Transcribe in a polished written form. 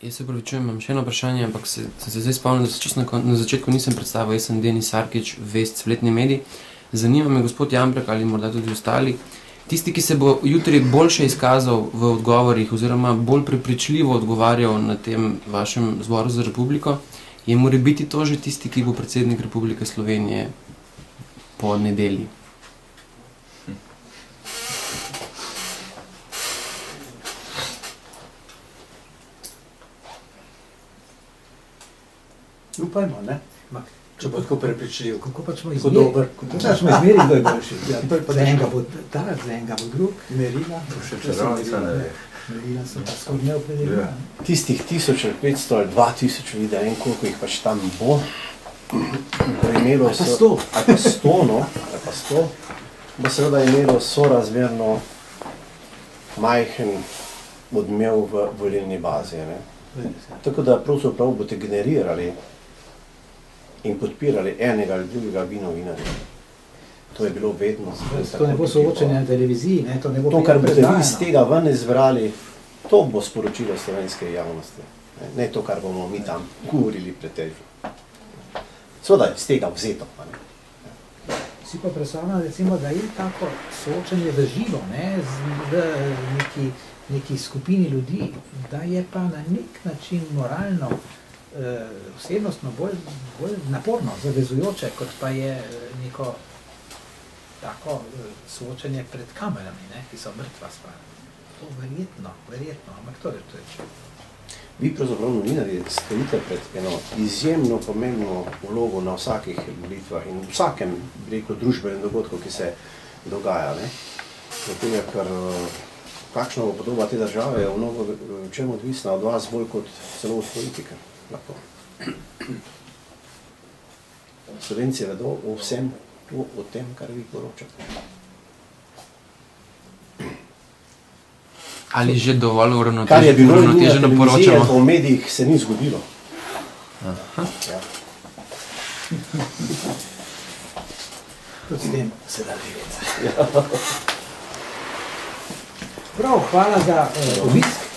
Jaz se pravičujem, imam še eno vprašanje, ampak sem se zdaj spomnil, da se čisto na začetku nisem predstavil. Jaz sem Denis Sarkić, Vest, Spletni medij. Zanima me, gospod Jambrek, ali morda tudi ostali, tisti, ki se bo jutri boljše izkazal v odgovorih oziroma bolj prepričljivo odgovarjal na tem vašem Zboru za republiko, je morebiti to že tisti, ki bo predsednik Republike Slovenije po nedelji. Upajmo, ne? Če bo tako prepričljiv. Kako pa smo izmerili, kdo je boljši? Za enega bo ta, za enega bo drug. Merila. Še čarovnica ne ve. Merila so pa skoro neopredeljena. Tistih 1500 ali 2000 ljudi, ne vem koliko jih pač tam bo, imelo ali pa 100. Ali pa 100, no, ali pa 100, bo seveda imelo sorazmerno majhen odmev v volilni bazi, ne. Tako da pravzaprav boste generirali in podpirali enega ali drugega novinarja. To je bilo vedno. To ne bo soočenje na televiziji, ne? To ne bo to, kar boste vi iz tega ven izbrali, to bo sporočilo slovenske javnosti. Ne to, kar bomo mi tam govorili pretežno. Seveda iz tega vzeto. Si pa predstavljam, recimo, da je tako soočenje v živo, ne? V neki skupini ljudi, da je pa na nek način moralno, osebnostno bolj naporno, zavezujoče, kot pa je neko tako soočenje pred kamerami, ne, ki so mrtva stvar. To verjetno, ampak to reče. Vi pravzaprav novinarji stojite pred eno izjemno pomembno vlogo na vsakih volitvah in vsakem, bi rekel, družbenem dogodku, ki se dogaja, ne. Zato je, ker kakšna bo podoba te države je v čem odvisna od vas bolj kot celo od politike. Lahko. Slovenci vedo o vsem, o tem, kar vi poročate. Ali že dovolj uravnoteženo poročamo? Kar je bilo na televiziji, v medijih se ni zgodilo. Ja. Tudi s tem se da živeti. Prav, hvala za obisk.